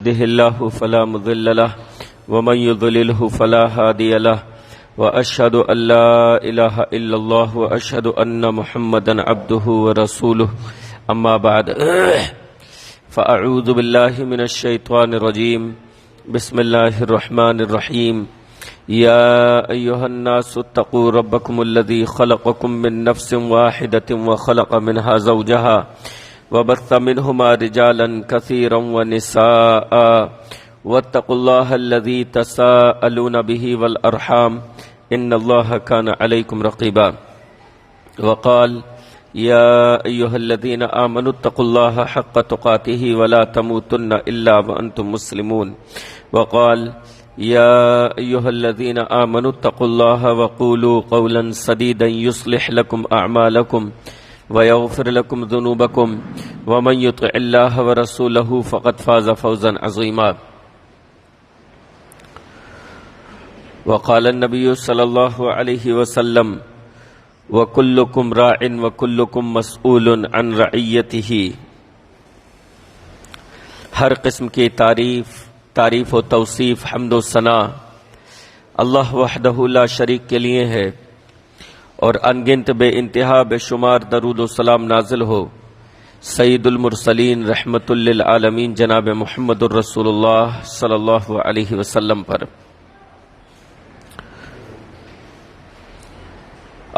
يهده الله فلا مضل له ومن يضلله فلا هادي له وأشهد أن لا إله إلا الله وأشهد أن محمدا عبده ورسوله أما بعد فأعوذ بالله من الشيطان الرجيم بسم الله الرحمن الرحيم يا أيها الناس اتقوا ربكم الذي خلقكم من نفس واحدة وخلق منها زوجها وبث منهما رجالا كثيرا ونساء واتقوا الله الذي تساءلون به والأرحام إن الله كان عليكم رقيبا وقال يا أيها الذين آمنوا اتقوا الله حق تقاته ولا تموتن إلا وأنتم مسلمون وقال يا أيها الذين آمنوا اتقوا الله وقولوا قولا سديدا يصلح لكم أعمالكم ويغفر لكم ذنوبكم ومن يطع الله ورسوله فقد فاز فوزا عظيما وقال النبي صلى الله عليه وسلم وكلكم راع وكلكم مسؤول عن رعيته ہر قسم کی تعریف و توصیف حمد و ثنا اللہ وحدہ لا شریک کے لیے ہے اور انگنت بے انتہا بے شمار درود و سلام نازل ہو سید المرسلین رحمت للعالمین جناب محمد الرسول اللہ صلی اللہ علیہ وسلم پر۔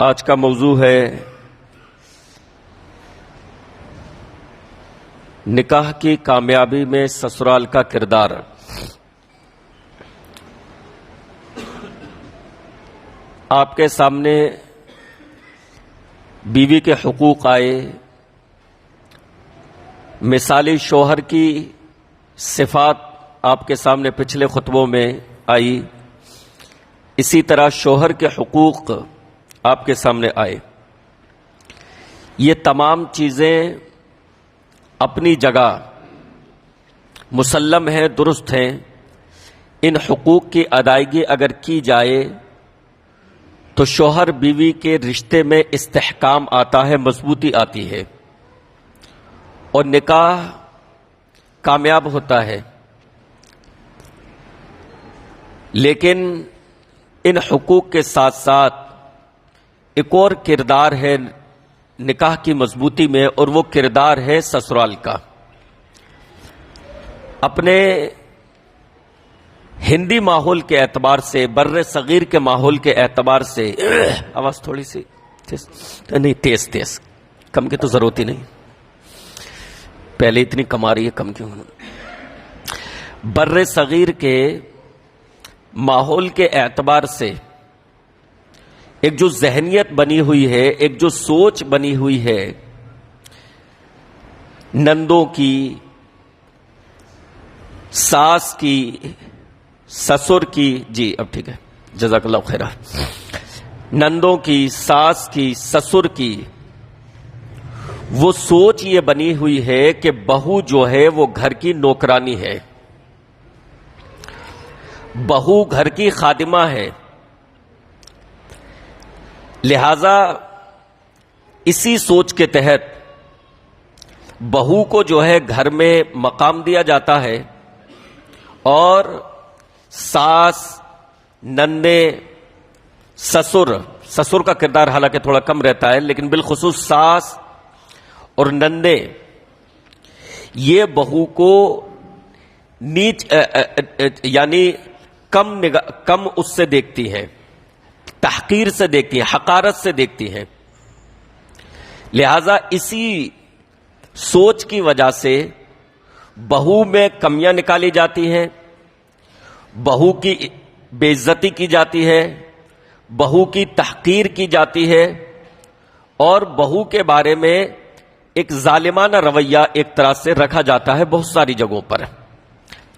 آج کا موضوع ہے نکاح کی کامیابی میں سسرال کا کردار۔ آپ کے سامنے بیوی کے حقوق آئے، مثالی شوہر کی صفات آپ کے سامنے پچھلے خطبوں میں آئی، اسی طرح شوہر کے حقوق آپ کے سامنے آئے۔ یہ تمام چیزیں اپنی جگہ مسلم ہیں، درست ہیں۔ ان حقوق کی ادائیگی اگر کی جائے تو شوہر بیوی کے رشتے میں استحکام آتا ہے، مضبوطی آتی ہے اور نکاح کامیاب ہوتا ہے۔ لیکن ان حقوق کے ساتھ ساتھ ایک اور کردار ہے نکاح کی مضبوطی میں، اور وہ کردار ہے سسرال کا۔ اپنے ہندی ماحول کے اعتبار سے، بر صغیر کے ماحول کے اعتبار سے، آواز تھوڑی سی نہیں، تیز کم کی تو ضرورت ہی نہیں، پہلے اتنی کما رہی ہے، کم کیوں؟ بر صغیر کے ماحول کے اعتبار سے ایک جو ذہنیت بنی ہوئی ہے، ایک جو سوچ بنی ہوئی ہے نندوں کی، ساس کی، سسر کی، جی اب ٹھیک ہے، جزاک اللہ خیرہ، نندوں کی، ساس کی، سسر کی، وہ سوچ یہ بنی ہوئی ہے کہ بہو جو ہے وہ گھر کی نوکرانی ہے، بہو گھر کی خادمہ ہے۔ لہذا اسی سوچ کے تحت بہو کو جو ہے گھر میں مقام دیا جاتا ہے، اور ساس، نندے، سسر کا کردار حالانکہ تھوڑا کم رہتا ہے، لیکن بالخصوص ساس اور نندے یہ بہو کو نیچ یعنی کم اس سے دیکھتی ہیں، تحقیر سے دیکھتی ہیں، حقارت سے دیکھتی ہیں۔ لہذا اسی سوچ کی وجہ سے بہو میں کمیاں نکالی جاتی ہیں، بہو کی بے عزتی کی جاتی ہے، بہو کی تحقیر کی جاتی ہے، اور بہو کے بارے میں ایک ظالمانہ رویہ ایک طرح سے رکھا جاتا ہے بہت ساری جگہوں پر،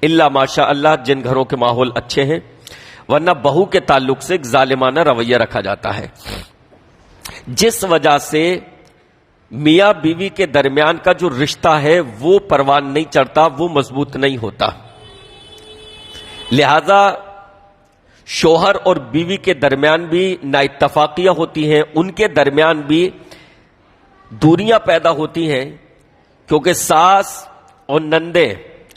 الا ماشاء اللہ جن گھروں کے ماحول اچھے ہیں، ورنہ بہو کے تعلق سے ایک ظالمانہ رویہ رکھا جاتا ہے، جس وجہ سے میاں بیوی کے درمیان کا جو رشتہ ہے وہ پروان نہیں چڑھتا، وہ مضبوط نہیں ہوتا۔ لہذا شوہر اور بیوی کے درمیان بھی نااتفاقیاں ہوتی ہیں، ان کے درمیان بھی دوریاں پیدا ہوتی ہیں، کیونکہ ساس اور نندے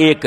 1,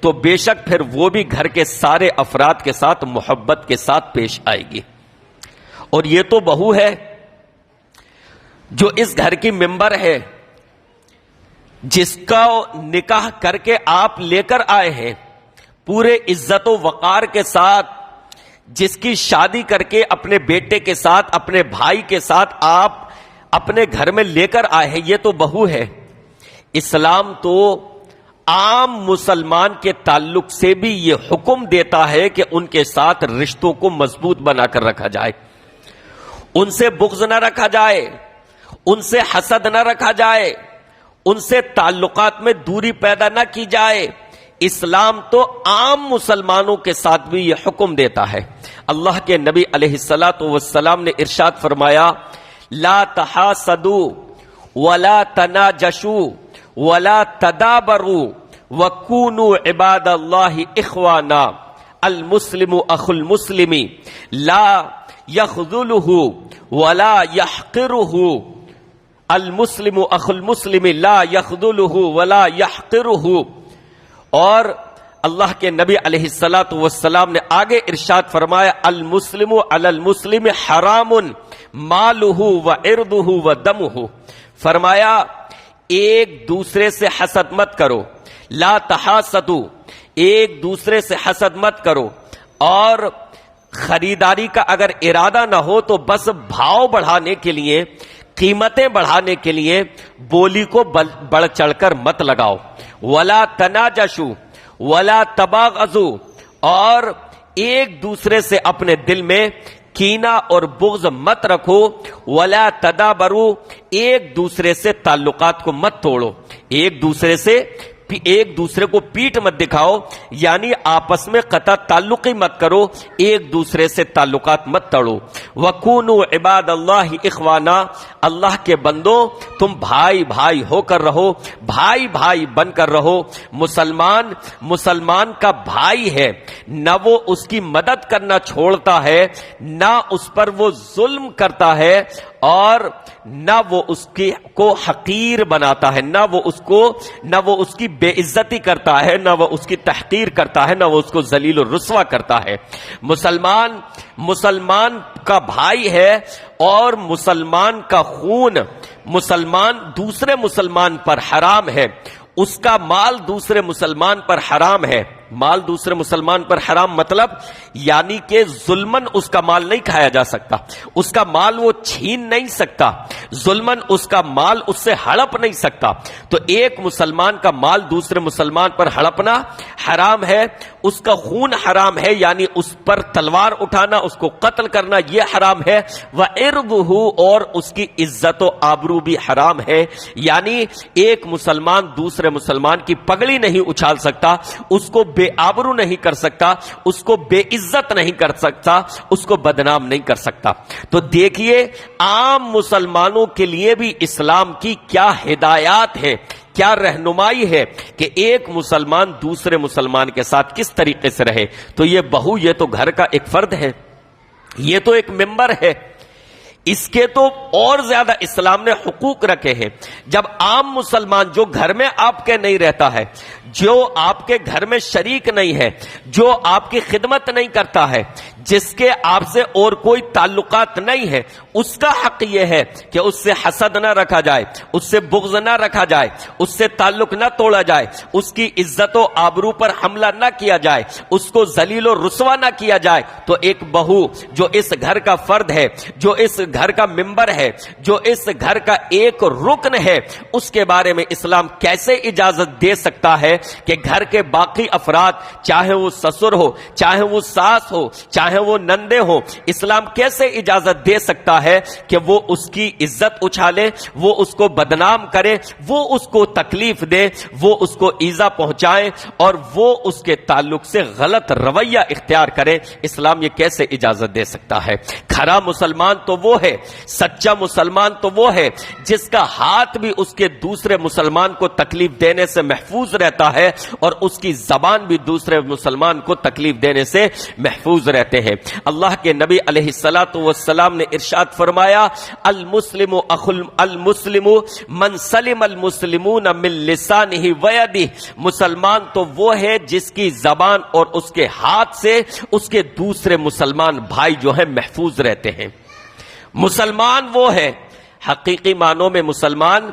تو بے شک پھر وہ بھی گھر کے سارے افراد کے ساتھ محبت کے ساتھ پیش آئے گی۔ اور یہ تو بہو ہے جو اس گھر کی ممبر ہے، جس کا نکاح کر کے آپ لے کر آئے ہیں پورے عزت و وقار کے ساتھ، جس کی شادی کر کے اپنے بیٹے کے ساتھ، اپنے بھائی کے ساتھ آپ اپنے گھر میں لے کر آئے ہیں، یہ تو بہو ہے۔ اسلام تو عام مسلمان کے تعلق سے بھی یہ حکم دیتا ہے کہ ان کے ساتھ رشتوں کو مضبوط بنا کر رکھا جائے، ان سے بغض نہ رکھا جائے، ان سے حسد نہ رکھا جائے، ان سے تعلقات میں دوری پیدا نہ کی جائے۔ اسلام تو عام مسلمانوں کے ساتھ بھی یہ حکم دیتا ہے۔ اللہ کے نبی علیہ الصلاۃ والسلام نے ارشاد فرمایا، لا تحاسدوا ولا تناجشوا ولا تدابروا وكونوا عباد الله اخوانا، المسلم اخو المسلم لا يخذله ولا يحقره، المسلم اخو المسلم لا يخذله ولا يحقره۔ اور اللہ کے نبی علیہ الصلاۃ والسلام نے آگے ارشاد فرمایا، المسلم علی المسلم حرام مالہ وعرضہ ودمہ، فرمایا ایک دوسرے سے حسد مت کرو، لا تحاسدوا، ایک دوسرے سے حسد مت کرو، اور خریداری کا اگر ارادہ نہ ہو تو بس بھاؤ بڑھانے کے لیے، قیمتیں بڑھانے کے لیے بولی کو بڑھ چڑھ کر مت لگاؤ، ولا تناجشوا ولا تباغضوا، اور ایک دوسرے سے اپنے دل میں کینہ اور بغض مت رکھو، ولا تدابروا، ایک دوسرے سے تعلقات کو مت توڑو، ایک دوسرے کو پیٹ مت دکھاؤ، یعنی آپس میں قطع تعلقی مت کرو، ایک دوسرے سے تعلقات مت توڑو۔ وَكُونُوا عِبَادَ اللَّهِ إِخْوَانًا، اللہ کے بندوں تم بھائی بھائی ہو کر رہو، بھائی بھائی بن کر رہو۔ مسلمان کا بھائی ہے، نہ وہ اس کی مدد کرنا چھوڑتا ہے، نہ اس پر وہ ظلم کرتا ہے، اور نہ وہ اس کو حقیر بناتا ہے، نہ وہ اس کی بے عزتی کرتا ہے، نہ وہ اس کی تحقیر کرتا ہے، نہ وہ اس کو ذلیل و رسوا کرتا ہے۔ مسلمان کا بھائی ہے، اور مسلمان کا خون دوسرے مسلمان پر حرام ہے، اس کا مال دوسرے مسلمان پر حرام ہے۔ مال دوسرے مسلمان پر حرام مطلب یعنی کہ ظلمن اس کا مال نہیں کھایا جا سکتا، اس کا مال وہ چھین نہیں سکتا، ظلمن اس کا مال اس سے ہڑپ نہیں سکتا۔ تو ایک مسلمان کا مال دوسرے مسلمان پر ہڑپنا حرام ہے، اس کا خون حرام ہے، یعنی اس پر تلوار اٹھانا، اس کو قتل کرنا یہ حرام ہے۔ وَعِرْضُهُ، اور اس کی عزت و آبرو بھی حرام ہے، یعنی ایک مسلمان دوسرے مسلمان کی پگڑی نہیں اچھال سکتا، اس کو بے آبرو نہیں کر سکتا، اس کو بے عزت نہیں کر سکتا، اس کو بدنام نہیں کر سکتا۔ تو دیکھیے عام مسلمانوں کے لیے بھی اسلام کی کیا ہدایات ہے، کیا رہنمائی ہے کہ ایک مسلمان دوسرے مسلمان کے ساتھ کس طریقے سے رہے۔ تو یہ بہو، یہ تو گھر کا ایک فرد ہے، یہ تو ایک ممبر ہے، اس کے تو اور زیادہ اسلام نے حقوق رکھے ہیں۔ جب عام مسلمان جو گھر میں آپ کے نہیں رہتا ہے، جو آپ کے گھر میں شریک نہیں ہے، جو آپ کی خدمت نہیں کرتا ہے، جس کے آپ سے اور کوئی تعلقات نہیں ہے، اس کا حق یہ ہے کہ اس سے حسد نہ رکھا جائے، اس سے بغض نہ رکھا جائے، اس سے تعلق نہ توڑا جائے، اس کی عزت و آبرو پر حملہ نہ کیا جائے، اس کو ذلیل و رسوا نہ کیا جائے۔ تو ایک بہو جو اس گھر کا فرد ہے، جو اس گھر کا ممبر ہے، جو اس گھر کا ایک رکن ہے، اس کے بارے میں اسلام کیسے اجازت دے سکتا ہے کہ گھر کے باقی افراد، چاہے وہ سسر ہو، چاہے وہ ساس ہو، چاہے وہ نندے ہو، اسلام کیسے اجازت دے سکتا ہے کہ وہ اس کی عزت اچھالے، وہ اس کو بدنام کرے، وہ اس کو تکلیف دے، وہ اس کو ایذا پہنچائے، اور وہ اس کے تعلق سے غلط رویہ اختیار کرے؟ اسلام یہ کیسے اجازت دے سکتا ہے؟ کھرا مسلمان تو وہ ہے، سچا مسلمان تو وہ ہے جس کا ہاتھ بھی اس کے دوسرے مسلمان کو تکلیف دینے سے محفوظ رہتا ہے اور اس کی زبان بھی دوسرے مسلمان کو تکلیف دینے سے محفوظ رہتے ہیں۔ اللہ کے نبی علیہ الصلوۃ والسلام نے ارشاد فرمایا، المسلم اخو المسلم من سلم المسلمون من لسانہ ویدہ، مسلمان تو وہ ہے جس کی زبان اور اس کے ہاتھ سے اس کے دوسرے مسلمان بھائی جو ہے محفوظ رہتے ہیں۔ مسلمان وہ ہے، حقیقی معنوں میں مسلمان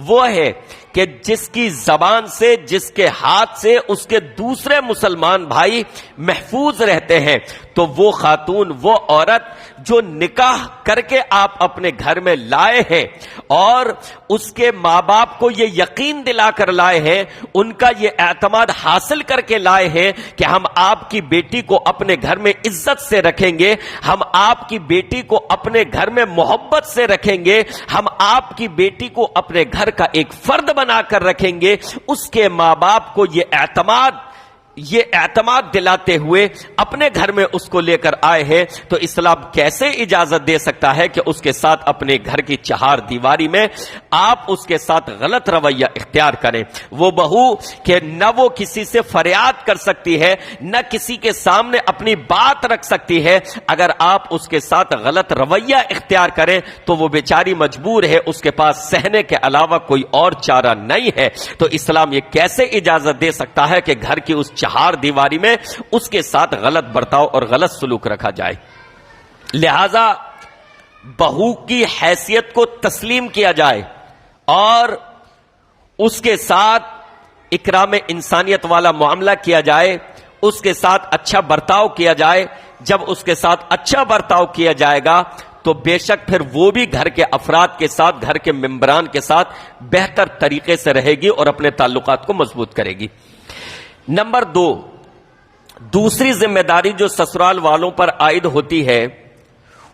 وہ ہے کہ جس کی زبان سے، جس کے ہاتھ سے اس کے دوسرے مسلمان بھائی محفوظ رہتے ہیں۔ تو وہ خاتون، وہ عورت جو نکاح کر کے آپ اپنے گھر میں لائے ہیں اور اس کے ماں باپ کو یہ یقین دلا کر لائے ہیں، ان کا یہ اعتماد حاصل کر کے لائے ہیں کہ ہم آپ کی بیٹی کو اپنے گھر میں عزت سے رکھیں گے، ہم آپ کی بیٹی کو اپنے گھر میں محبت سے رکھیں گے، ہم آپ کی بیٹی کو اپنے گھر کا ایک فرد بنا کر رکھیں گے، اس کے ماں باپ کو یہ اعتماد دلاتے ہوئے اپنے گھر میں اس کو لے کر آئے ہیں، تو اسلام کیسے اجازت دے سکتا ہے کہ اس کے ساتھ اپنے گھر کی چہار دیواری میں آپ اس کے ساتھ غلط رویہ اختیار کریں؟ وہ بہو کہ نہ وہ کسی سے فریاد کر سکتی ہے، نہ کسی کے سامنے اپنی بات رکھ سکتی ہے، اگر آپ اس کے ساتھ غلط رویہ اختیار کریں تو وہ بیچاری مجبور ہے، اس کے پاس سہنے کے علاوہ کوئی اور چارہ نہیں ہے۔ تو اسلام یہ کیسے اجازت دے سکتا ہے کہ گھر کی اس چہار دیواری میں اس کے ساتھ غلط برتاؤ اور غلط سلوک رکھا جائے؟ لہذا بہو کی حیثیت کو تسلیم کیا جائے اور اس کے ساتھ اکرام انسانیت والا معاملہ کیا جائے، اس کے ساتھ اچھا برتاؤ کیا جائے۔ جب اس کے ساتھ اچھا برتاؤ کیا جائے گا تو بے شک پھر وہ بھی گھر کے افراد کے ساتھ، گھر کے ممبران کے ساتھ بہتر طریقے سے رہے گی اور اپنے تعلقات کو مضبوط کرے گی۔ نمبر 2، دوسری ذمہ داری جو سسرال والوں پر عائد ہوتی ہے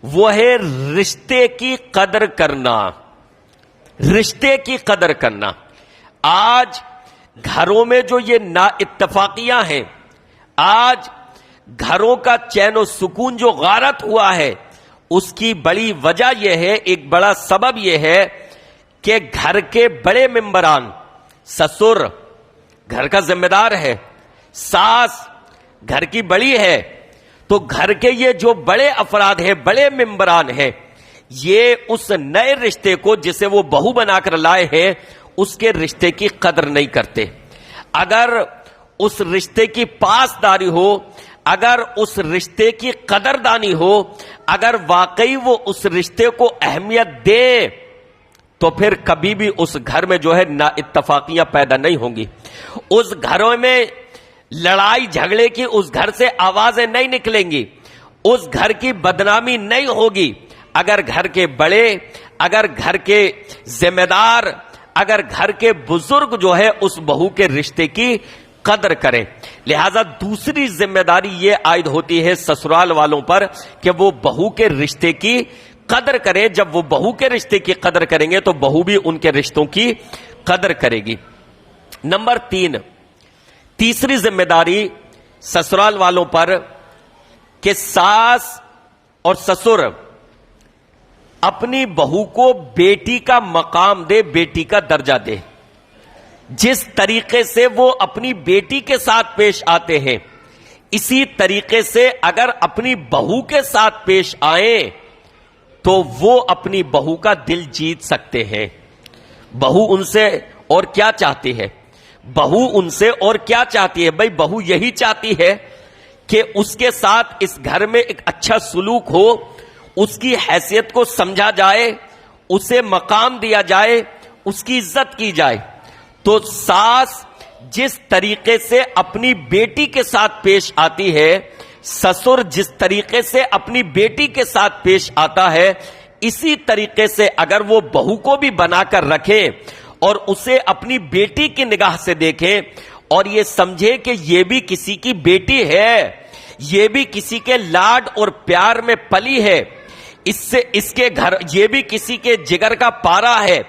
وہ ہے رشتے کی قدر کرنا۔ رشتے کی قدر کرنا۔ آج گھروں میں جو یہ نا اتفاقیاں ہیں، آج گھروں کا چین و سکون جو غارت ہوا ہے، اس کی بڑی وجہ یہ ہے، ایک بڑا سبب یہ ہے کہ گھر کے بڑے ممبران، سسر گھر کا ذمہ دار ہے، ساس گھر کی بڑی ہے، تو گھر کے یہ جو بڑے افراد ہیں، بڑے ممبران ہیں، یہ اس نئے رشتے کو جسے وہ بہو بنا کر لائے ہیں اس کے رشتے کی قدر نہیں کرتے۔ اگر اس رشتے کی پاسداری ہو، اگر اس رشتے کی قدردانی ہو، اگر واقعی وہ اس رشتے کو اہمیت دے تو پھر کبھی بھی اس گھر میں جو ہے نا اتفاقیاں پیدا نہیں ہوں گی، اس گھروں میں لڑائی جھگڑے کی اس گھر سے آوازیں نہیں نکلیں گی، اس گھر کی بدنامی نہیں ہوگی اگر گھر کے بڑے، اگر گھر کے ذمہ دار، اگر گھر کے بزرگ جو ہے اس بہو کے رشتے کی قدر کریں۔ لہذا دوسری ذمہ داری یہ عائد ہوتی ہے سسرال والوں پر کہ وہ بہو کے رشتے کی قدر کریں۔ جب وہ بہو کے رشتے کی قدر کریں گے تو بہو بھی ان کے رشتوں کی قدر کرے گی۔ نمبر 3، تیسری ذمہ داری سسرال والوں پر کہ ساس اور سسر اپنی بہو کو بیٹی کا مقام دے، بیٹی کا درجہ دے۔ جس طریقے سے وہ اپنی بیٹی کے ساتھ پیش آتے ہیں، اسی طریقے سے اگر اپنی بہو کے ساتھ پیش آئیں تو وہ اپنی بہو کا دل جیت سکتے ہیں۔ بہو ان سے اور کیا چاہتی ہے؟ بہو ان سے اور کیا چاہتی ہے؟ بھائی بہو یہی چاہتی ہے کہ اس کے ساتھ اس گھر میں ایک اچھا سلوک ہو، اس کی حیثیت کو سمجھا جائے، اسے مقام دیا جائے، اس کی عزت کی جائے۔ تو ساس جس طریقے سے اپنی بیٹی کے ساتھ پیش آتی ہے، سسر جس طریقے سے اپنی بیٹی کے ساتھ پیش آتا ہے، اسی طریقے سے اگر وہ بہو کو بھی بنا کر رکھیں اور اسے اپنی بیٹی کی نگاہ سے دیکھیں اور یہ سمجھے کہ یہ بھی کسی کی بیٹی ہے، یہ بھی کسی کے لاڈ اور پیار میں پلی ہے، اس کے گھر یہ بھی کسی کے جگر کا پارا ہے،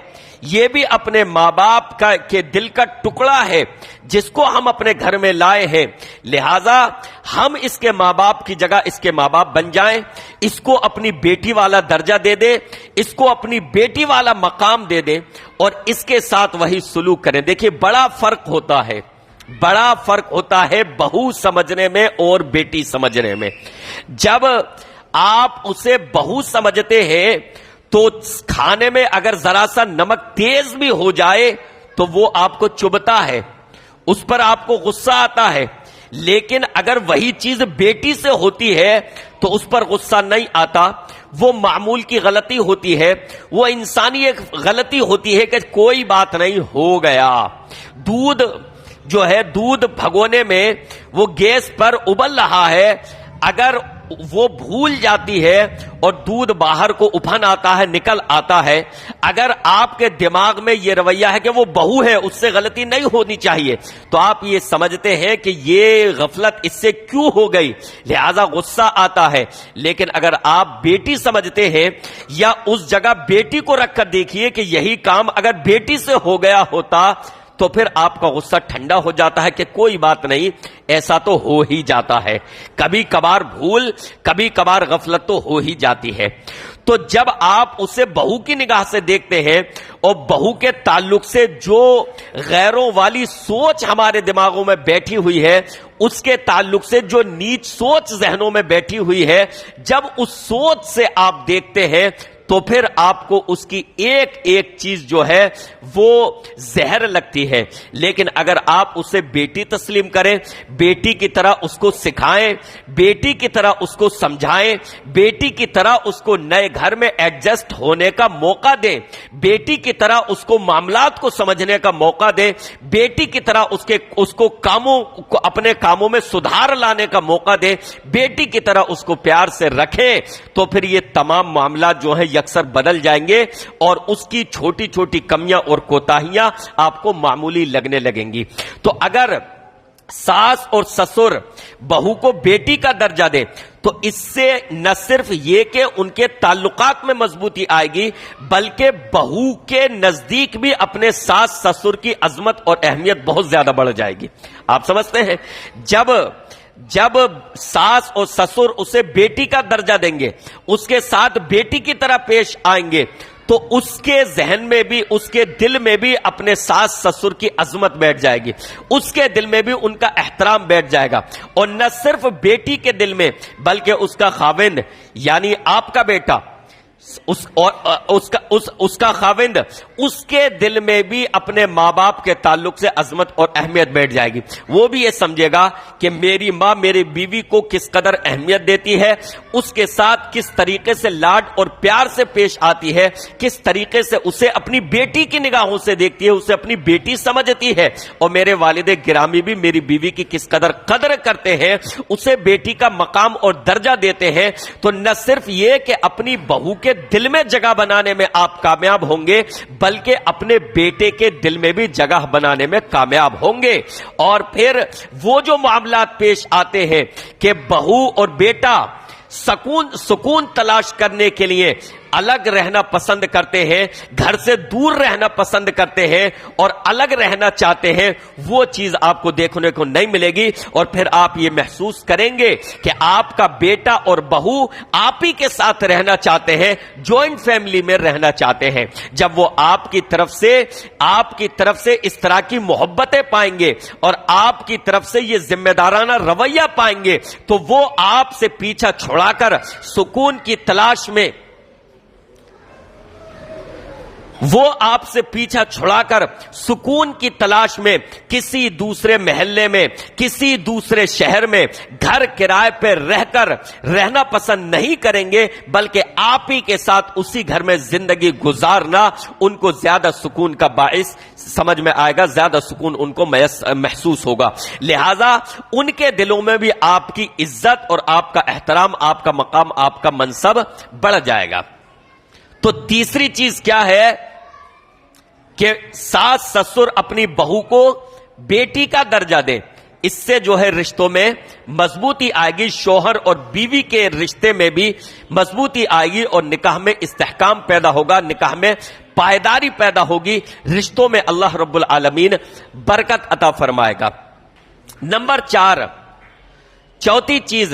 یہ بھی اپنے ماں باپ کے دل کا ٹکڑا ہے جس کو ہم اپنے گھر میں لائے ہیں، لہذا ہم اس کے ماں باپ کی جگہ اس کے ماں باپ بن جائیں، اس کو اپنی بیٹی والا درجہ دے دے، اس کو اپنی بیٹی والا مقام دے دے اور اس کے ساتھ وہی سلوک کریں۔ دیکھیے بڑا فرق ہوتا ہے، بڑا فرق ہوتا ہے بہو سمجھنے میں اور بیٹی سمجھنے میں۔ جب آپ اسے بہو سمجھتے ہیں تو کھانے میں اگر ذرا سا نمک تیز بھی ہو جائے تو وہ آپ کو چبھتا ہے، اس پر آپ کو غصہ آتا ہے، لیکن اگر وہی چیز بیٹی سے ہوتی ہے تو اس پر غصہ نہیں آتا۔ وہ معمول کی غلطی ہوتی ہے، وہ انسانی ایک غلطی ہوتی ہے کہ کوئی بات نہیں، ہو گیا۔ دودھ جو ہے، دودھ بھگونے میں وہ گیس پر ابل رہا ہے، اگر وہ بھول جاتی ہے اور دودھ باہر کو ابھن آتا ہے، نکل آتا ہے، اگر آپ کے دماغ میں یہ رویہ ہے کہ وہ بہو ہے، اس سے غلطی نہیں ہونی چاہیے، تو آپ یہ سمجھتے ہیں کہ یہ غفلت اس سے کیوں ہو گئی، لہذا غصہ آتا ہے۔ لیکن اگر آپ بیٹی سمجھتے ہیں یا اس جگہ بیٹی کو رکھ کر دیکھیے کہ یہی کام اگر بیٹی سے ہو گیا ہوتا تو پھر آپ کا غصہ ٹھنڈا ہو جاتا ہے کہ کوئی بات نہیں، ایسا تو ہو ہی جاتا ہے، کبھی کبھار بھول، کبھی کبھار غفلت تو ہو ہی جاتی ہے۔ تو جب آپ اسے بہو کی نگاہ سے دیکھتے ہیں اور بہو کے تعلق سے جو غیروں والی سوچ ہمارے دماغوں میں بیٹھی ہوئی ہے، اس کے تعلق سے جو نیچ سوچ ذہنوں میں بیٹھی ہوئی ہے، جب اس سوچ سے آپ دیکھتے ہیں تو پھر آپ کو اس کی ایک ایک چیز جو ہے وہ زہر لگتی ہے۔ لیکن اگر آپ اسے بیٹی تسلیم کریں، بیٹی کی طرح اس کو سکھائیں، بیٹی کی طرح اس کو سمجھائیں، بیٹی کی طرح اس کو نئے گھر میں ایڈجسٹ ہونے کا موقع دیں، بیٹی کی طرح اس کو معاملات کو سمجھنے کا موقع دیں، بیٹی کی طرح اس کو کاموں کو، اپنے کاموں میں سدھار لانے کا موقع دیں، بیٹی کی طرح اس کو پیار سے رکھیں، تو پھر یہ تمام معاملات جو ہیں اکثر بدل جائیں گے اور اس کی چھوٹی چھوٹی کمیاں اور کوتاہیاں آپ کو معمولی لگنے لگیں گی۔ تو اگر ساس اور سسر بہو کو بیٹی کا درجہ دے تو اس سے نہ صرف یہ کہ ان کے تعلقات میں مضبوطی آئے گی، بلکہ بہو کے نزدیک بھی اپنے ساس سسر کی عظمت اور اہمیت بہت زیادہ بڑھ جائے گی۔ آپ سمجھتے ہیں جب ساس اور سسر اسے بیٹی کا درجہ دیں گے، اس کے ساتھ بیٹی کی طرح پیش آئیں گے، تو اس کے ذہن میں بھی، اس کے دل میں بھی اپنے ساس سسر کی عظمت بیٹھ جائے گی، اس کے دل میں بھی ان کا احترام بیٹھ جائے گا۔ اور نہ صرف بیٹی کے دل میں بلکہ اس کا خاوند یعنی آپ کا بیٹا، اس کا خاوند، اس کے دل میں بھی اپنے ماں باپ کے تعلق سے عظمت اور اہمیت بیٹھ جائے گی۔ وہ بھی یہ سمجھے گا کہ میری ماں میری بیوی کو کس قدر اہمیت دیتی ہے، اس کے ساتھ کس طریقے سے لاڈ اور پیار سے پیش آتی ہے، کس طریقے سے اسے اپنی بیٹی کی نگاہوں سے دیکھتی ہے، اسے اپنی بیٹی سمجھتی ہے، اور میرے والد گرامی بھی میری بیوی کی کس قدر قدر کرتے ہیں، اسے بیٹی کا مقام اور درجہ دیتے ہیں۔ تو نہ صرف یہ کہ اپنی بہو کے دل میں جگہ بنانے میں آپ کامیاب ہوں گے، بلکہ اپنے بیٹے کے دل میں بھی جگہ بنانے میں کامیاب ہوں گے۔ اور پھر وہ جو معاملات پیش آتے ہیں کہ بہو اور بیٹا سکون تلاش کرنے کے لیے الگ رہنا پسند کرتے ہیں، گھر سے دور رہنا پسند کرتے ہیں اور الگ رہنا چاہتے ہیں، وہ چیز آپ کو دیکھنے کو نہیں ملے گی۔ اور پھر آپ یہ محسوس کریں گے کہ آپ کا بیٹا اور بہو آپ ہی کے ساتھ رہنا چاہتے ہیں، جوائنٹ فیملی میں رہنا چاہتے ہیں۔ جب وہ آپ کی طرف سے اس طرح کی محبتیں پائیں گے اور آپ کی طرف سے یہ ذمہ دارانہ رویہ پائیں گے، تو وہ آپ سے پیچھا چھڑا کر سکون کی تلاش میں، وہ آپ سے پیچھا چھڑا کر سکون کی تلاش میں کسی دوسرے محلے میں، کسی دوسرے شہر میں گھر کرائے پہ رہ کر رہنا پسند نہیں کریں گے، بلکہ آپ ہی کے ساتھ اسی گھر میں زندگی گزارنا ان کو زیادہ سکون کا باعث سمجھ میں آئے گا، زیادہ سکون ان کو محسوس ہوگا۔ لہذا ان کے دلوں میں بھی آپ کی عزت اور آپ کا احترام، آپ کا مقام، آپ کا منصب بڑھ جائے گا۔ تو تیسری چیز کیا ہے کہ ساس سسر اپنی بہو کو بیٹی کا درجہ دیں، اس سے جو ہے رشتوں میں مضبوطی آئے گی، شوہر اور بیوی کے رشتے میں بھی مضبوطی آئے گی اور نکاح میں استحکام پیدا ہوگا، نکاح میں پائیداری پیدا ہوگی، رشتوں میں اللہ رب العالمین برکت عطا فرمائے گا۔ نمبر 4، چوتھی چیز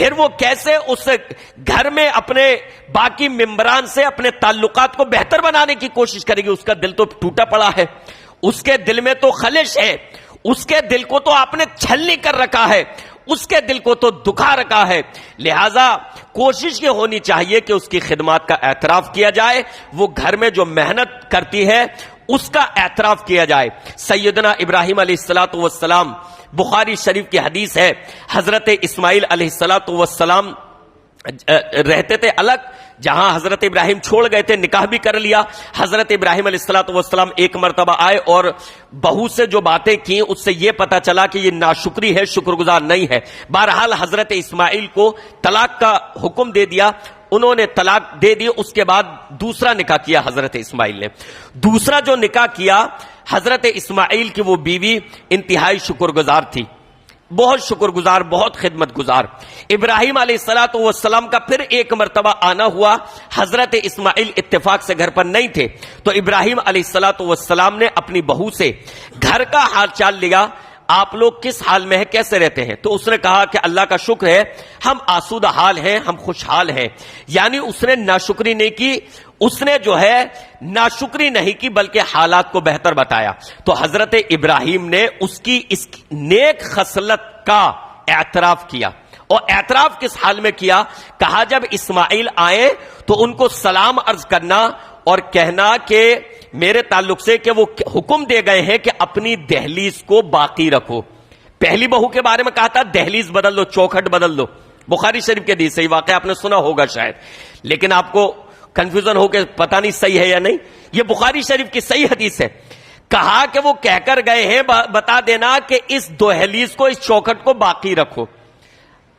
پھر وہ کیسے اس گھر میں اپنے باقی ممبران سے اپنے تعلقات کو بہتر بنانے کی کوشش کرے گی؟ اس کا دل تو ٹوٹا پڑا ہے، اس کے دل میں تو خلش ہے، اس کے دل کو تو آپ نے چھلنی کر رکھا ہے، اس کے دل کو تو دکھا رکھا ہے. لہذا کوشش یہ ہونی چاہیے کہ اس کی خدمات کا اعتراف کیا جائے، وہ گھر میں جو محنت کرتی ہے اس کا اعتراف کیا جائے. سیدنا ابراہیم علیہ الصلوۃ والسلام، بخاری شریف کی حدیث ہے، حضرت اسماعیل علیہ الصلوۃ والسلام رہتے تھے الگ، جہاں حضرت ابراہیم چھوڑ گئے تھے، نکاح بھی کر لیا. حضرت ابراہیم علیہ الصلوۃ والسلام ایک مرتبہ آئے اور بہو سے جو باتیں کی اس سے یہ پتا چلا کہ یہ ناشکری ہے، شکر گزار نہیں ہے. بہرحال حضرت اسماعیل کو طلاق کا حکم دے دیا، انہوں نے طلاق دے دی. اس کے بعد دوسرا نکاح کیا حضرت اسماعیل نے. دوسرا جو نکاح کیا حضرت اسماعیل کی وہ بیوی انتہائی شکر گزار تھی، بہت شکر گزار، بہت خدمت گزار. ابراہیم علیہ الصلوۃ والسلام کا پھر ایک مرتبہ آنا ہوا، حضرت اسماعیل اتفاق سے گھر پر نہیں تھے، تو ابراہیم علیہ الصلوۃ والسلام نے اپنی بہو سے گھر کا حال چال لیا، آپ لوگ کس حال میں ہیں، کیسے رہتے ہیں؟ تو اس نے کہا کہ اللہ کا شکر ہے، ہم آسودہ حال ہیں، ہم خوشحال ہیں. یعنی اس نے ناشکری نہیں کی، اس نے جو ہے ناشکری نہیں کی بلکہ حالات کو بہتر بتایا. تو حضرت ابراہیم نے اس کی اس نیک خصلت کا اعتراف کیا. اور اعتراف کس حال میں کیا؟ کہا جب اسماعیل آئے تو ان کو سلام عرض کرنا اور کہنا کہ میرے تعلق سے کہ وہ حکم دے گئے ہیں کہ اپنی دہلیز کو باقی رکھو. پہلی بہو کے بارے میں کہا تھا دہلیز بدل دو، چوکھٹ بدل دو. بخاری شریف کے حدیث، صحیح واقعہ آپ نے سنا ہوگا شاید، لیکن آپ کو کنفیوژن ہو کے پتہ نہیں صحیح ہے یا نہیں. یہ بخاری شریف کی صحیح حدیث ہے. کہا کہ وہ کہہ کر گئے ہیں بتا دینا کہ اس دہلیز کو، اس چوکھٹ کو باقی رکھو.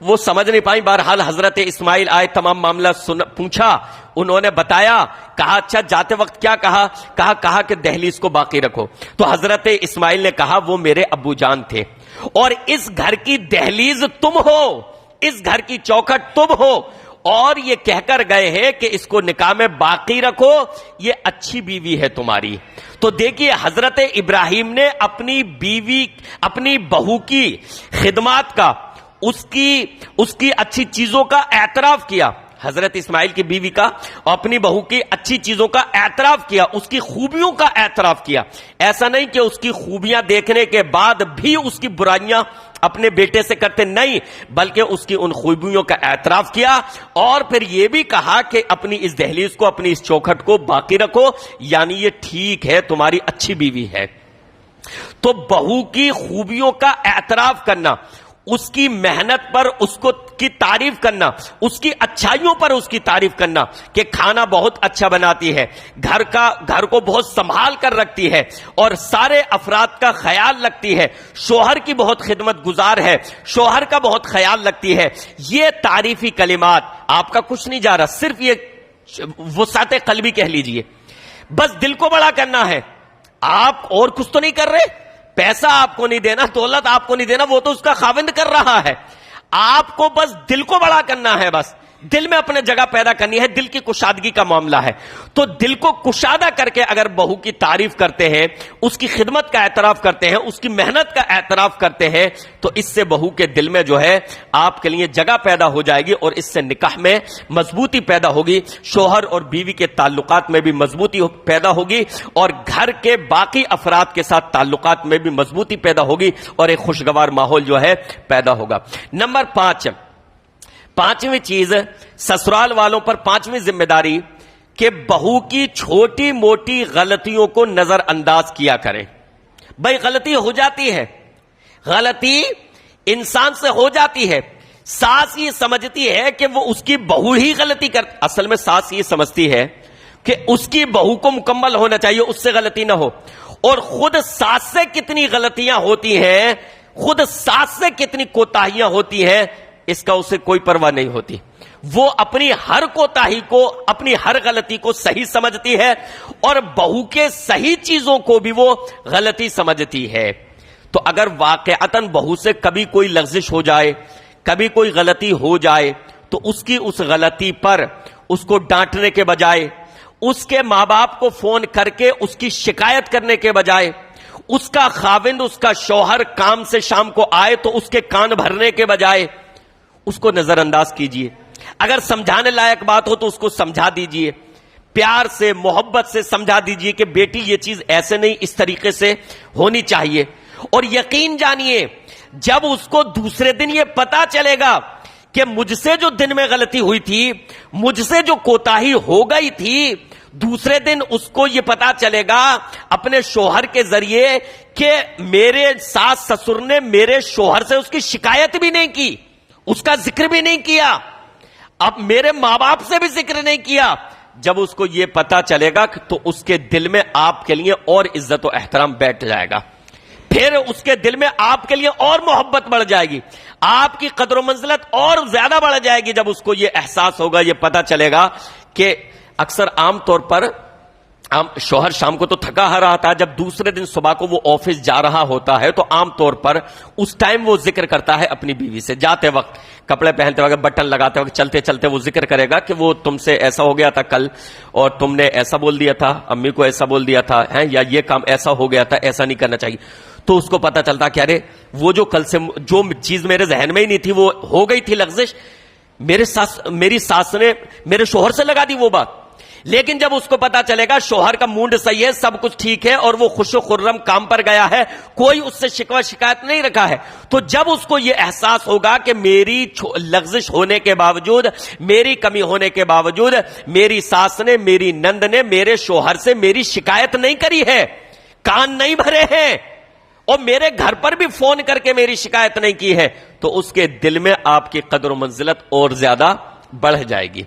وہ سمجھ نہیں پائی. بہرحال حضرت اسماعیل آئے، تمام معاملہ پوچھا، انہوں نے بتایا. کہا اچھا جاتے وقت کیا کہا؟ کہا کہ دہلیز کو باقی رکھو. تو حضرت اسماعیل نے کہا وہ میرے ابو جان تھے اور اس گھر کی دہلیز تم ہو، اس گھر کی چوکھٹ تم ہو، اور یہ کہہ کر گئے ہیں کہ اس کو نکاح میں باقی رکھو، یہ اچھی بیوی ہے تمہاری. تو دیکھیے حضرت ابراہیم نے اپنی بیوی، اپنی بہو کی خدمات کا، اس کی اچھی چیزوں کا اعتراف کیا. حضرت اسماعیل کی بیوی کا اور اپنی بہو کی اچھی چیزوں کا اعتراف کیا، اس کی خوبیوں کا اعتراف کیا. ایسا نہیں کہ اس کی خوبیاں دیکھنے کے بعد بھی اس کی برائیاں اپنے بیٹے سے کرتے، نہیں، بلکہ اس کی ان خوبیوں کا اعتراف کیا اور پھر یہ بھی کہا کہ اپنی اس دہلیز کو، اپنی اس چوکھٹ کو باقی رکھو، یعنی یہ ٹھیک ہے، تمہاری اچھی بیوی ہے. تو بہو کی خوبیوں کا اعتراف کرنا، اس کی محنت پر اس کو کی تعریف کرنا، اس کی اچھائیوں پر اس کی تعریف کرنا کہ کھانا بہت اچھا بناتی ہے، گھر کو بہت سنبھال کر رکھتی ہے اور سارے افراد کا خیال رکھتی ہے، شوہر کی بہت خدمت گزار ہے، شوہر کا بہت خیال رکھتی ہے. یہ تعریفی کلمات، آپ کا کچھ نہیں جا رہا، صرف یہ وسعت قلبی کہہ لیجئے. بس دل کو بڑا کرنا ہے، آپ اور کچھ تو نہیں کر رہے. پیسہ آپ کو نہیں دینا، دولت آپ کو نہیں دینا، وہ تو اس کا خاوند کر رہا ہے. آپ کو بس دل کو بڑا کرنا ہے، بس دل میں اپنے جگہ پیدا کرنی ہے. دل کی کشادگی کا معاملہ ہے. تو دل کو کشادہ کر کے اگر بہو کی تعریف کرتے ہیں، اس کی خدمت کا اعتراف کرتے ہیں، اس کی محنت کا اعتراف کرتے ہیں، تو اس سے بہو کے دل میں جو ہے آپ کے لیے جگہ پیدا ہو جائے گی اور اس سے نکاح میں مضبوطی پیدا ہوگی، شوہر اور بیوی کے تعلقات میں بھی مضبوطی پیدا ہوگی اور گھر کے باقی افراد کے ساتھ تعلقات میں بھی مضبوطی پیدا ہوگی اور ایک خوشگوار ماحول جو ہے پیدا ہوگا. نمبر 5، پانچویں چیز، سسرال والوں پر پانچویں ذمہ داری کہ بہو کی چھوٹی موٹی غلطیوں کو نظر انداز کیا کریں. بھائی غلطی ہو جاتی ہے، غلطی انسان سے ہو جاتی ہے. ساس یہ سمجھتی ہے کہ وہ اس کی بہو ہی غلطی اصل میں ساس یہ سمجھتی ہے کہ اس کی بہو کو مکمل ہونا چاہیے، اس سے غلطی نہ ہو. اور خود ساس سے کتنی غلطیاں ہوتی ہیں، خود ساس سے کتنی کوتاہیاں ہوتی ہیں، اس کا اسے کوئی پرواہ نہیں ہوتی. وہ اپنی ہر کوتاہی کو، اپنی ہر غلطی کو صحیح سمجھتی ہے اور بہو کے صحیح چیزوں کو بھی وہ غلطی سمجھتی ہے. تو اگر واقعتاً بہو سے کبھی کوئی لغزش ہو جائے، کبھی کوئی غلطی ہو جائے، تو اس کی اس غلطی پر اس کو ڈانٹنے کے بجائے، اس کے ماں باپ کو فون کر کے اس کی شکایت کرنے کے بجائے، اس کا خاوند، اس کا شوہر کام سے شام کو آئے تو اس کے کان بھرنے کے بجائے، اس کو نظر انداز کیجئے. اگر سمجھانے لائق بات ہو تو اس کو سمجھا دیجئے, پیار سے محبت سے سمجھا دیجئے کہ بیٹی یہ چیز ایسے نہیں, اس طریقے سے ہونی چاہیے. اور یقین جانیے جب اس کو دوسرے دن یہ پتا چلے گا کہ مجھ سے جو دن میں غلطی ہوئی تھی, مجھ سے جو کوتاہی ہو گئی تھی, دوسرے دن اس کو یہ پتا چلے گا اپنے شوہر کے ذریعے کہ میرے ساس سسر نے میرے شوہر سے اس کی شکایت بھی نہیں کی, اس کا ذکر بھی نہیں کیا, اب میرے ماں باپ سے بھی ذکر نہیں کیا. جب اس کو یہ پتا چلے گا تو اس کے دل میں آپ کے لیے اور عزت و احترام بیٹھ جائے گا, پھر اس کے دل میں آپ کے لیے اور محبت بڑھ جائے گی, آپ کی قدر و منزلت اور زیادہ بڑھ جائے گی. جب اس کو یہ احساس ہوگا, یہ پتا چلے گا کہ اکثر عام طور پر شوہر شام کو تو تھکا ہا رہا تھا, جب دوسرے دن صبح کو وہ آفس جا رہا ہوتا ہے تو عام طور پر اس ٹائم وہ ذکر کرتا ہے اپنی بیوی سے. جاتے وقت, کپڑے پہنتے وقت, بٹن لگاتے وقت, چلتے چلتے وہ ذکر کرے گا کہ وہ تم سے ایسا ہو گیا تھا کل, اور تم نے ایسا بول دیا تھا, امی کو ایسا بول دیا تھا, یا یہ کام ایسا ہو گیا تھا, ایسا نہیں کرنا چاہیے. تو اس کو پتا چلتا کہ ارے وہ جو کل سے جو چیز میرے ذہن میں ہی نہیں تھی وہ ہو گئی تھی لغزش, میری ساس نے میرے شوہر سے لگا دی وہ بات. لیکن جب اس کو پتا چلے گا شوہر کا موڈ صحیح ہے, سب کچھ ٹھیک ہے, اور وہ خوش و خرم کام پر گیا ہے, کوئی اس سے شکوہ شکایت نہیں رکھا ہے, تو جب اس کو یہ احساس ہوگا کہ میری لغزش ہونے کے باوجود, میری کمی ہونے کے باوجود میری ساس نے, میری نند نے میرے شوہر سے میری شکایت نہیں کری ہے, کان نہیں بھرے ہیں, اور میرے گھر پر بھی فون کر کے میری شکایت نہیں کی ہے, تو اس کے دل میں آپ کی قدر و منزلت اور زیادہ بڑھ جائے گی.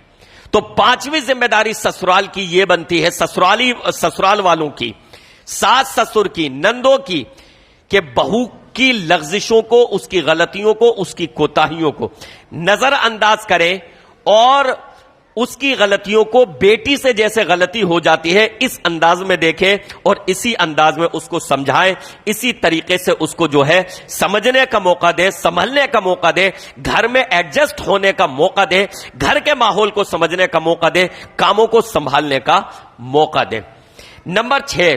تو پانچویں ذمہ داری سسرال کی یہ بنتی ہے, سسرال والوں کی, ساس سسر کی, نندوں کی, کہ بہو کی لغزشوں کو, اس کی غلطیوں کو, اس کی کوتاہیوں کو نظر انداز کریں, اور اس کی غلطیوں کو بیٹی سے جیسے غلطی ہو جاتی ہے اس انداز میں دیکھیں, اور اسی انداز میں اس کو سمجھائیں, اسی طریقے سے اس کو جو ہے سمجھنے کا موقع دیں, سنبھلنے کا موقع دیں, گھر میں ایڈجسٹ ہونے کا موقع دیں, گھر کے ماحول کو سمجھنے کا موقع دیں, کاموں کو سنبھالنے کا موقع دیں. نمبر 6,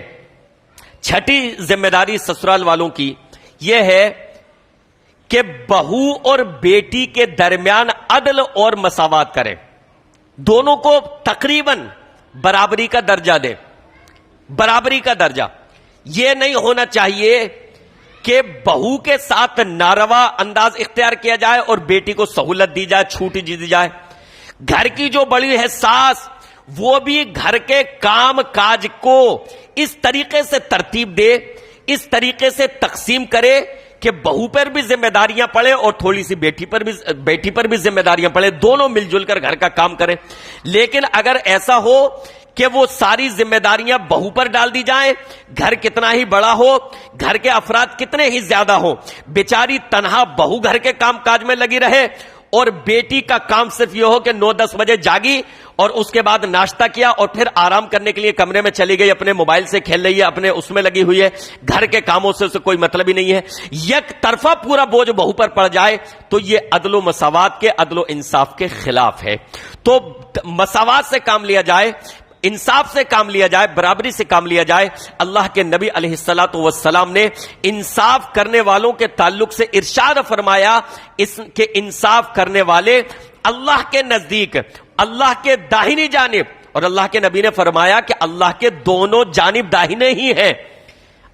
چھٹی ذمہ داری سسرال والوں کی یہ ہے کہ بہو اور بیٹی کے درمیان عدل اور مساوات کریں, دونوں کو تقریباً برابری کا درجہ دے. برابری کا درجہ یہ نہیں ہونا چاہیے کہ بہو کے ساتھ ناروا انداز اختیار کیا جائے اور بیٹی کو سہولت دی جائے, چھوٹ دی جائے. گھر کی جو بڑی ہے ساس, وہ بھی گھر کے کام کاج کو اس طریقے سے ترتیب دے, اس طریقے سے تقسیم کرے کہ بہو پر بھی ذمہ داریاں پڑے اور تھوڑی سی بیٹی پر بھی ذمہ داریاں پڑے, دونوں مل جل کر گھر کا کام کریں. لیکن اگر ایسا ہو کہ وہ ساری ذمہ داریاں بہو پر ڈال دی جائیں, گھر کتنا ہی بڑا ہو, گھر کے افراد کتنے ہی زیادہ ہو, بیچاری تنہا بہو گھر کے کام کاج میں لگی رہے, اور بیٹی کا کام صرف یہ ہو کہ 9-10 بجے جاگی اور اس کے بعد ناشتہ کیا اور پھر آرام کرنے کے لیے کمرے میں چلی گئی, اپنے موبائل سے کھیل رہی ہے, اپنے اس میں لگی ہوئی ہے, گھر کے کاموں سے اسے کوئی مطلب ہی نہیں ہے, یک طرفہ پورا بوجھ بہو پر پڑ جائے, تو یہ عدل و مساوات کے, عدل و انصاف کے خلاف ہے. تو مساوات سے کام لیا جائے, انصاف سے کام لیا جائے, برابری سے کام لیا جائے. اللہ کے نبی علیہ الصلوۃ والسلام نے انصاف کرنے والوں کے تعلق سے ارشاد فرمایا کہ انصاف کرنے والے اللہ کے نزدیک, اللہ کے داہنی جانب, اور اللہ کے نبی نے فرمایا کہ اللہ کے دونوں جانب داہنے ہی ہیں.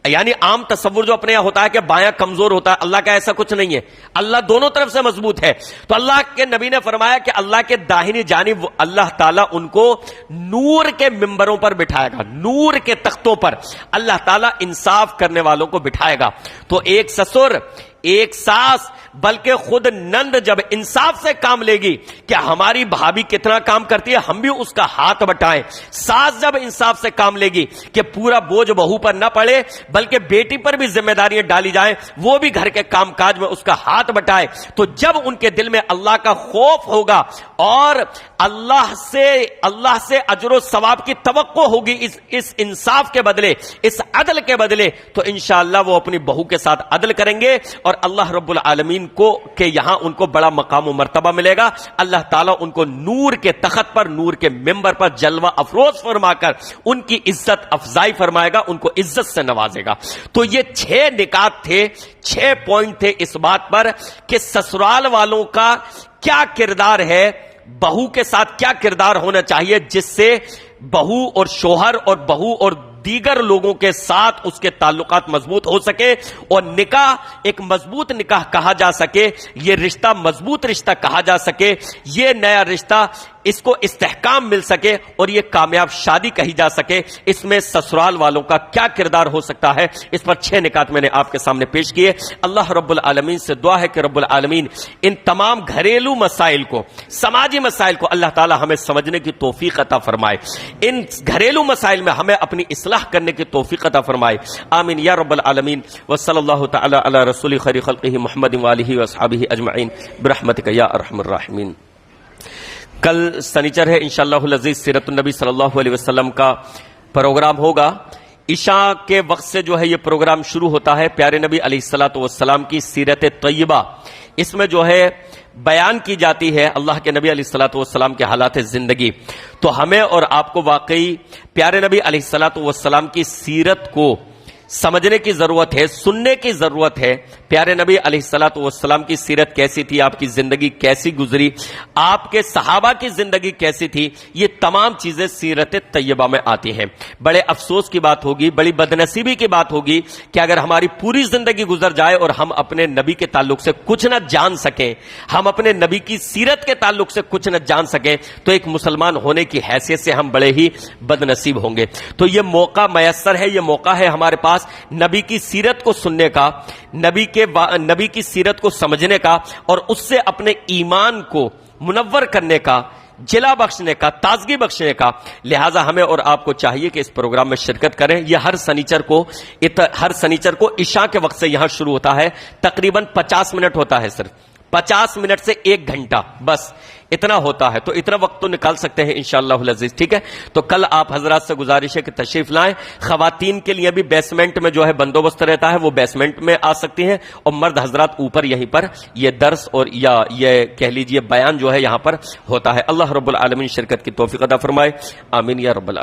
یعنی عام تصور جو اپنے یہاں ہوتا ہے کہ بایاں کمزور ہوتا ہے, اللہ کا ایسا کچھ نہیں ہے, اللہ دونوں طرف سے مضبوط ہے. تو اللہ کے نبی نے فرمایا کہ اللہ کے داہنی جانب اللہ تعالیٰ ان کو نور کے ممبروں پر بٹھائے گا, نور کے تختوں پر اللہ تعالیٰ انصاف کرنے والوں کو بٹھائے گا. تو ایک سسر, ایک ساس, بلکہ خود نند جب انصاف سے کام لے گی کہ ہماری بھابھی کتنا کام کرتی ہے ہم بھی اس کا ہاتھ بٹائیں, ساس جب انصاف سے کام لے گی کہ پورا بوجھ بہو پر نہ پڑے بلکہ بیٹی پر بھی ذمہ داریاں ڈالی جائیں, وہ بھی گھر کے کام کاج میں اس کا ہاتھ بٹائے, تو جب ان کے دل میں اللہ کا خوف ہوگا اور اللہ سے اجر و ثواب کی توقع ہوگی اس انصاف کے بدلے, اس عدل کے بدلے, تو انشاءاللہ وہ اپنی بہو کے ساتھ عدل کریں گے, اور اللہ رب العالمین کو کہ یہاں ان کو بڑا مقام و مرتبہ ملے گا. اللہ تعالیٰ ان کو نور کے تخت پر, نور کے ممبر پر جلوہ افروز فرما کر ان کی عزت افزائی فرمائے گا, ان کو عزت سے نوازے گا. تو یہ 6 نکات تھے, 6 پوائنٹ تھے اس بات پر کہ سسرال والوں کا کیا کردار ہے، بہو کے ساتھ کیا کردار ہونا چاہیے جس سے بہو اور شوہر اور بہو اور دیگر لوگوں کے ساتھ اس کے تعلقات مضبوط ہو سکے اور نکاح ایک مضبوط نکاح کہا جا سکے، یہ رشتہ مضبوط رشتہ کہا جا سکے، یہ نیا رشتہ اس کو استحکام مل سکے اور یہ کامیاب شادی کہی جا سکے۔ اس میں سسرال والوں کا کیا کردار ہو سکتا ہے، اس پر 6 نکات میں نے آپ کے سامنے پیش کیے۔ اللہ رب العالمین سے دعا ہے کہ رب العالمین ان تمام گھریلو مسائل کو، سماجی مسائل کو اللہ تعالی ہمیں سمجھنے کی توفیق عطا فرمائے، ان گھریلو مسائل میں ہمیں اپنی اصلاح کرنے کی توفیق عطا فرمائے، آمین یا رب العالمین۔ وصلی اللہ تعالی علی رسول خیر خلقہ محمد وآلہ واصحابہ اجمعین برحمتک یا ارحم الراحمین۔ کل سنیچر ہے، انشاءاللہ العزیز سیرت النبی صلی اللہ علیہ وسلم کا پروگرام ہوگا۔ عشاء کے وقت سے جو ہے یہ پروگرام شروع ہوتا ہے، پیارے نبی علیہ الصلوۃ والسلام کی سیرت طیبہ، اس میں جو ہے بیان کی جاتی ہے اللہ کے نبی علیہ الصلوۃ والسلام کے حالات زندگی۔ تو ہمیں اور آپ کو واقعی پیارے نبی علیہ الصلوۃ والسلام کی سیرت کو سمجھنے کی ضرورت ہے، سننے کی ضرورت ہے۔ پیارے نبی علیہ الصلوۃ والسلام کی سیرت کیسی تھی، آپ کی زندگی کیسی گزری، آپ کے صحابہ کی زندگی کیسی تھی، یہ تمام چیزیں سیرت طیبہ میں آتی ہیں۔ بڑے افسوس کی بات ہوگی، بڑی بدنصیبی کی بات ہوگی کہ اگر ہماری پوری زندگی گزر جائے اور ہم اپنے نبی کے تعلق سے کچھ نہ جان سکیں، ہم اپنے نبی کی سیرت کے تعلق سے کچھ نہ جان سکیں، تو ایک مسلمان ہونے کی حیثیت سے ہم بڑے ہی بدنصیب ہوں گے۔ تو یہ موقع میسر ہے، یہ موقع ہے ہمارے پاس نبی کی سیرت کو سننے کا، نبی کی سیرت کو سمجھنے کا اور اس سے اپنے ایمان کو منور کرنے کا، جلا بخشنے کا، تازگی بخشنے کا۔ لہٰذا ہمیں اور آپ کو چاہیے کہ اس پروگرام میں شرکت کریں۔ یہ ہر سنیچر کو عشاء کے وقت سے یہاں شروع ہوتا ہے، تقریباً 50 منٹ ہوتا ہے، صرف 50 منٹ سے 1 گھنٹہ، بس اتنا ہوتا ہے۔ تو اتنا وقت تو نکال سکتے ہیں انشاءاللہ العزیز، ٹھیک ہے؟ تو کل آپ حضرات سے گزارش ہے کہ تشریف لائیں۔ خواتین کے لیے بھی بیسمنٹ میں جو ہے بندوبست رہتا ہے، وہ بیسمنٹ میں آ سکتی ہیں، اور مرد حضرات اوپر یہیں پر یہ درس اور یا یہ کہہ لیجئے بیان جو ہے یہاں پر ہوتا ہے۔ اللہ رب العالمین شرکت کی توفیق عطا فرمائے، آمین یا رب العالمین۔